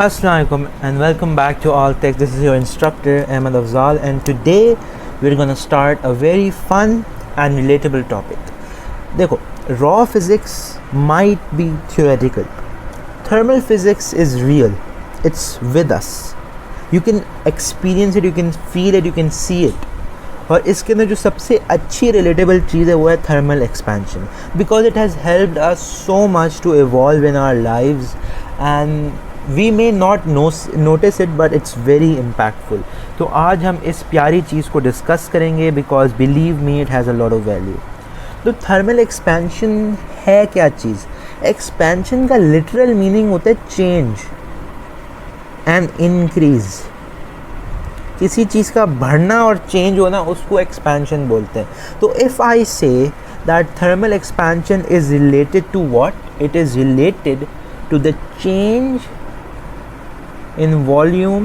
Assalamualaikum and welcome back to All Tech. This is your instructor Ahmed Afzal, and today we're going to start a very fun and relatable topic. देखो, raw physics might be theoretical. Thermal physics is real. It's with us. You can experience it, you can feel it, you can see it. और इसके अंदर जो सबसे अच्छी relatable चीज़ है वो है thermal expansion, because it has helped us so much to evolve in our lives and we may not notice it but it's very impactful. तो आज हम इस प्यारी चीज़ को डिस्कस करेंगे because believe me it has a lot of value. तो थर्मल एक्सपेंशन है क्या चीज़? एक्सपेंशन का लिटरल मीनिंग होता है चेंज एंड इंक्रीज़. किसी चीज़ का बढ़ना और चेंज होना उसको एक्सपेंशन बोलते हैं. तो if I say that thermal expansion is related to what? It is related to the change in volume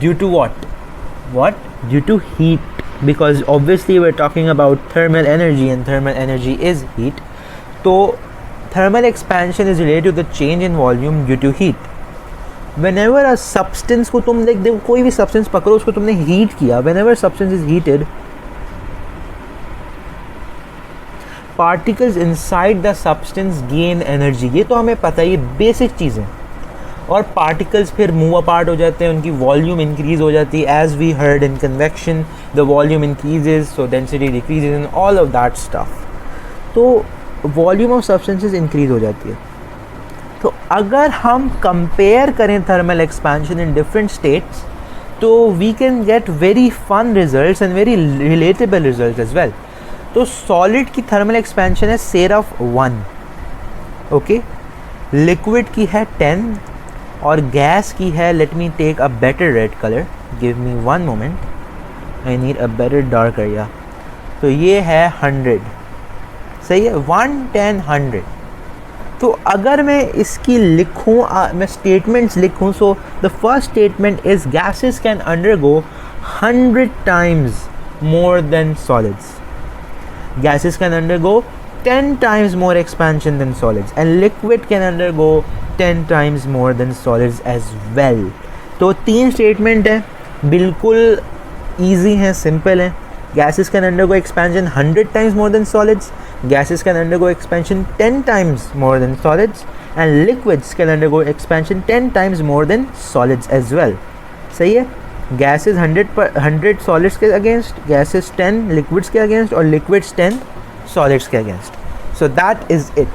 due to what due to heat, because obviously we're talking about thermal energy and thermal energy is heat. So thermal expansion is related to the change in volume due to heat. Whenever a substance को तुम देखो, कोई भी substance पकड़ो, उसको तुमने heat किया, whenever substance is heated, particles inside the substance gain energy. ये तो हमें पता है, ये बेसिक चीज़ें. और पार्टिकल्स फिर मूव अपार्ट हो जाते हैं, उनकी वॉल्यूम इंक्रीज़ हो जाती है. As we heard in convection the volume increases so density decreases and all of that stuff. तो वॉल्यूम ऑफ सब्सटेंसेस इंक्रीज़ हो जाती है. तो अगर हम कंपेयर करें thermal expansion in different states तो we can get very fun results and very relatable results as well. तो सॉलिड की थर्मल एक्सपेंशन है सिर्फ 1, ओके. लिक्विड की है 10 और गैस की है, let me take a better red colour, give me 1 moment, I need a better dark area. तो ये है 100. सही है, 1, 10, 100. तो अगर मैं इसकी लिखूँ, मैं स्टेटमेंट्स लिखूँ, so the first statement is gases can undergo 100 times more than solids. Gases can undergo 10 times more expansion than solids, and liquid can undergo 10 times more than solids as well. तो 3 statement है, बिल्कुल easy हैं, simple हैं. Gases can undergo expansion 100 times more than solids, gases can undergo expansion 10 times more than solids, and liquids can undergo expansion 10 times more than solids as well. सही है. Gases 100 solids के against, gases 10 liquids के against और liquids 10 solids के against. So that is it.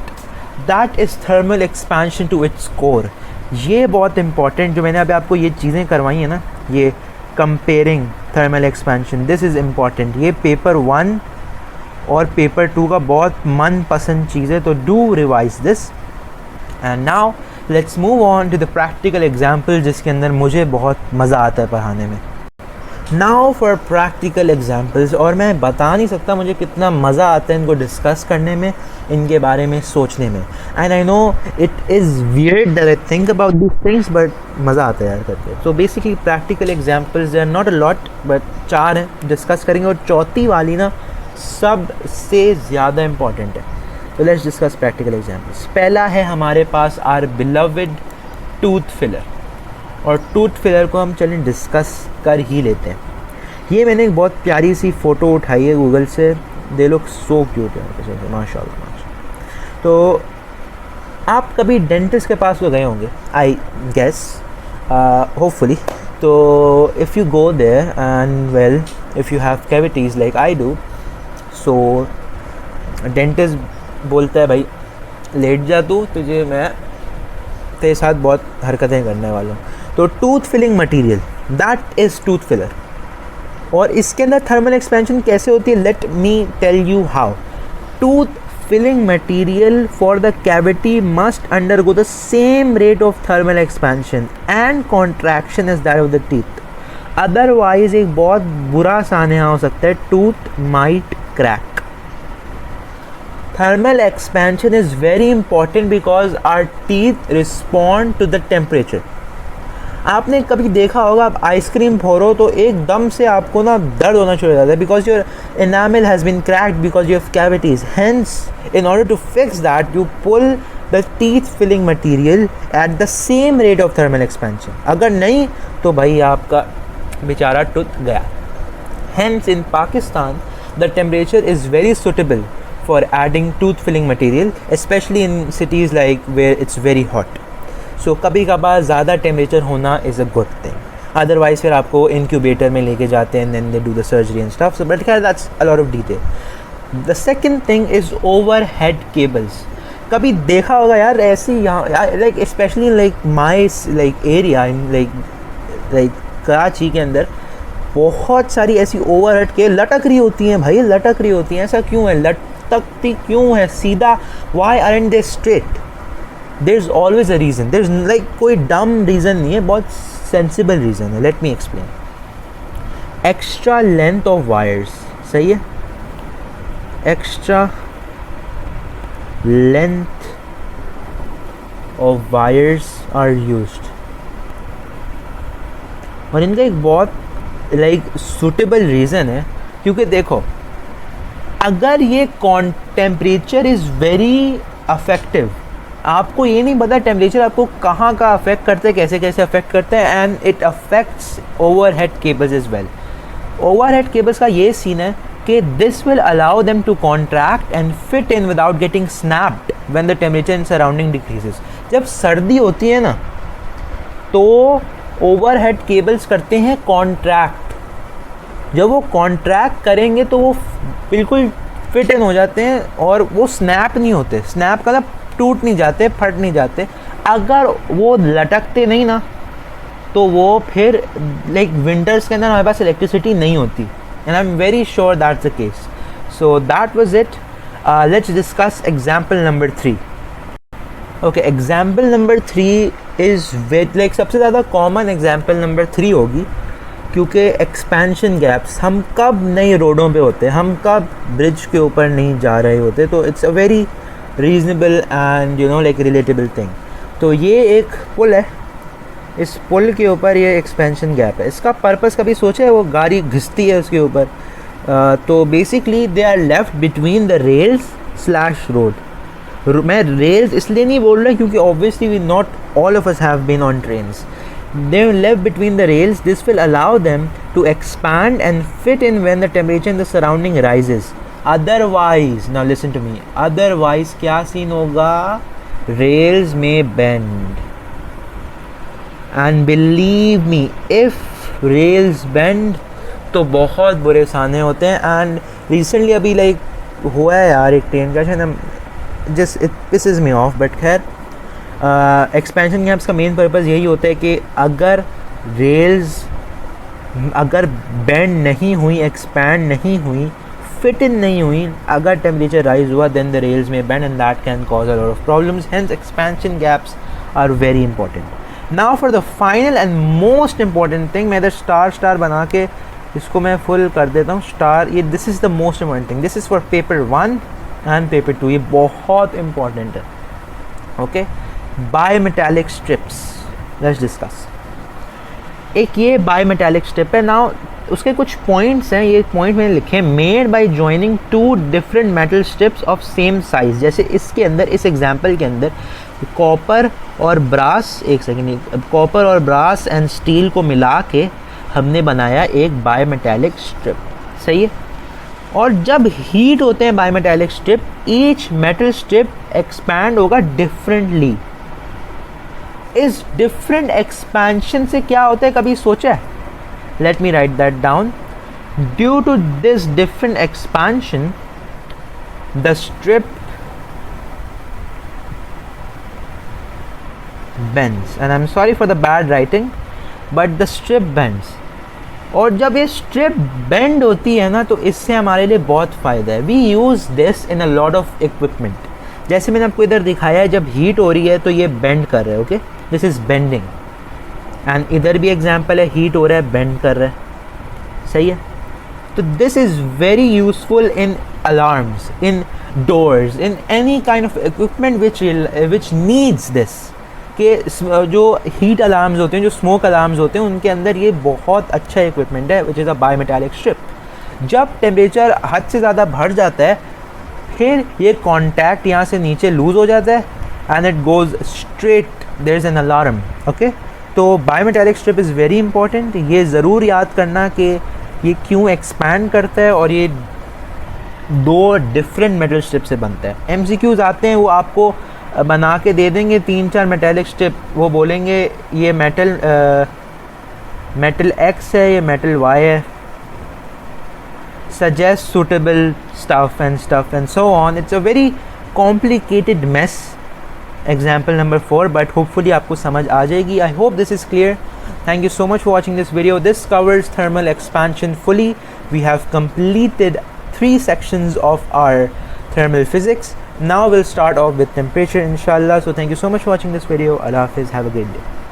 That is thermal expansion to its core. ये बहुत important जो मैंने अभी आपको ये चीज़ें करवाई हैं ना, ये comparing thermal expansion, this is important. ये पेपर 1 और पेपर 2 का बहुत मनपसंद चीज़ है, तो do revise this. And now let's move on to the practical example, जिसके अंदर मुझे बहुत मज़ा आता है पढ़ाने में. Now for practical examples. और मैं बता नहीं सकता मुझे कितना मज़ा आता है इनको डिस्कस करने में, इनके बारे में सोचने में. And I know it is weird that I think about this things, but मज़ा आता है यार करके. So basically practical examples they are not a lot but 4 हैं डिस्कस करेंगे, और चौथी वाली ना सबसे ज़्यादा इम्पॉर्टेंट है. तो लेट्स डिस्कस प्रैक्टिकल एग्जाम्पल्स. पहला है हमारे पास आर बिलव्ड टूथ फिलर, और टूथ फिलर को हम चलें डिस्कस कर ही लेते हैं. ये मैंने एक बहुत प्यारी सी फ़ोटो उठाई है गूगल से, दे लुक सो क्यूट है, माशाल्लाह. तो आप कभी डेंटिस्ट के पास तो गए होंगे, आई गेस, होपफुली. तो if you go there and well if you have cavities like I do, so dentist बोलता है भाई लेट जा तू, तुझे मैं तेरे साथ बहुत हरकतें करने वाला हूँ. तो tooth filling material, that is tooth filler. और इसके अंदर थर्मल एक्सपेंशन कैसे होती है, let me tell you how. Tooth filling material for the cavity must undergo the same rate of thermal expansion and contraction as that of the teeth. Otherwise एक बहुत बुरा सान्या हो सकता है, tooth might crack. Thermal expansion is very important because our teeth respond to the temperature. आपने कभी देखा होगा, आप आइसक्रीम फोड़ो तो एकदम से आपको ना दर्द होना शुरू हो जाता है, because your enamel has been cracked because you have cavities. Hence, in order to fix that, you pull the teeth filling material at the same rate of thermal expansion. अगर नहीं तो भाई आपका बेचारा टूट गया। Hence in Pakistan the temperature is very suitable for adding tooth filling material, especially in cities like where it's very hot. So कभी कभार ज़्यादा temperature होना is a good thing. Otherwise फिर आपको incubator में लेके जाते हैं and then they do the surgery and stuff. So but that's a lot of detail. The second thing is overhead cables. कभी देखा होगा यार ऐसी यहाँ like especially like my like area in like Karachi के अंदर बहुत सारी ऐसी ओवरहेड के लटक रही होती हैं भाई, लटक रही होती हैं। ऐसा क्यों है, लटकती क्यों है सीधा? Why aren't they straight? There is always a reason, there is like कोई डम रीज़न नहीं है, बहुत सेंसिबल रीज़न है। Let me explain. Extra length of wires, सही है, extra length of wires are used, और इनका एक बहुत सूटेबल रीज़न है। क्योंकि देखो अगर ये टेम्परेचर इज़ वेरी अफेक्टिव, आपको ये नहीं पता टेम्परेचर आपको कहाँ का अफेक्ट करता है, कैसे कैसे अफेक्ट करता है, and it affects overhead cables as well. Overhead cables का ये सीन है कि this will allow them to contract and fit in without getting snapped when the temperature in surrounding decreases. जब सर्दी होती है ना तो ओवरहेड केबल्स करते हैं कॉन्ट्रैक्ट। जब वो कॉन्ट्रैक्ट करेंगे तो वो बिल्कुल फिट इन हो जाते हैं और वो स्नैप नहीं होते। स्नैप का मतलब टूट नहीं जाते, फट नहीं जाते। अगर वो लटकते नहीं ना तो वो फिर लाइक विंटर्स के अंदर हमारे पास इलेक्ट्रिसिटी नहीं होती, and I am very sure that's the case. So that was it. Let's discuss example number 3। Okay, example number 3 is like सबसे ज़्यादा कॉमन एग्जाम्पल नंबर 3 होगी, क्योंकि एक्सपेंशन गैप्स हम कब नई रोडों पे होते हैं, हम कब ब्रिज के ऊपर नहीं जा रहे होते, तो it's a very reasonable and you know like relatable thing. तो ये एक पुल है, इस पुल के ऊपर ये एक्सपेंशन गैप है। इसका पर्पस कभी सोचा है? वो गाड़ी घिसती है उसके ऊपर, तो basically they are left between the rails slash road. मैं रेल्स इसलिए नहीं बोल रहा क्योंकि obviously we not all of us have been on trains. They left between the rails. This will allow them to expand and fit in when the temperature in the surrounding rises. Otherwise, now listen to me, otherwise क्या scene होगा? Rails may bend, and believe me, if rails bend तो बहुत बुरे साने होते हैं। And recently अभी like हुआ है यार एक ट्रेन का, शायद just it pisses me off, but खैर एक्सपेंशन गैप्स का मेन पर्पज़ यही होता है कि अगर रेल्स अगर बेंड नहीं हुई, एक्सपैंड नहीं हुई, फिट इन नहीं हुई, अगर टेम्परेचर राइज हुआ देन द रेल्स में bend and that can cause a lot of problems. Hence expansion gaps are very important. Now for the final and most important thing, मैं इधर star बना के इसको मैं फुल कर देता हूँ स्टार। ये this is the most important thing, this is for paper 1 and paper 2, ये बहुत इंपॉर्टेंट है। Okay, bimetallic strips, let's discuss. एक ये बायमेटालिक स्ट्रिप है। नाउ उसके कुछ पॉइंट्स हैं, ये पॉइंट मैंने लिखे हैं, made by joining 2 different metal strips of same size. जैसे इसके अंदर, इस एग्जांपल के अंदर कॉपर और ब्रास, एक सेकेंड, कॉपर और ब्रास एंड स्टील को मिला के हमने बनाया एक बायमेटालिक स्ट्रिप, सही है। और जब हीट होते हैं bimetallic strip, each metal strip expand होगा डिफरेंटली। इस डिफरेंट एक्सपेंशन से क्या होता है, कभी सोचा है? Let me write that down. Due to this different expansion the strip bends, and I'm sorry for the bad writing, but the strip bends. और जब ये स्ट्रिप बेंड होती है ना तो इससे हमारे लिए बहुत फ़ायदा है। We use this in a lot of equipment. जैसे मैंने आपको इधर दिखाया है, जब हीट हो रही है तो ये बेंड कर रहा है, okay, this is bending. And इधर भी एग्जांपल है, हीट हो रहा है, बेंड कर रहा है, सही है। तो this is very useful in alarms, in doors, in any kind of equipment which needs this. कि जो हीट अलार्म्स होते हैं, जो स्मोक अलार्म्स होते हैं, उनके अंदर ये बहुत अच्छा इक्विपमेंट है, विच इज़ अ बायमेटालिक स्ट्रिप। जब टेम्परेचर हद से ज़्यादा बढ़ जाता है, फिर ये कॉन्टैक्ट यहाँ से नीचे लूज़ हो जाता है and it goes straight, there's an alarm. Okay, तो bimetallic strip is very important. ये ज़रूर याद करना कि ये क्यों expand करता है और ये दो different metal strip से बनता है. MCQs आते हैं, वो आपको बना के दे देंगे 3-4 metallic strip, वो बोलेंगे ये metal X है, ये metal Y है, suggest suitable stuff and so on. It's a very complicated mess. Example number 4, but hopefully आपको समझ आ जाएगी. I hope this is clear. Thank you so much for watching this video. This covers thermal expansion fully. We have completed 3 sections of our thermal physics. Now we'll start off with temperature inshallah. So thank you so much for watching this video. Allah Hafiz. Have a great day.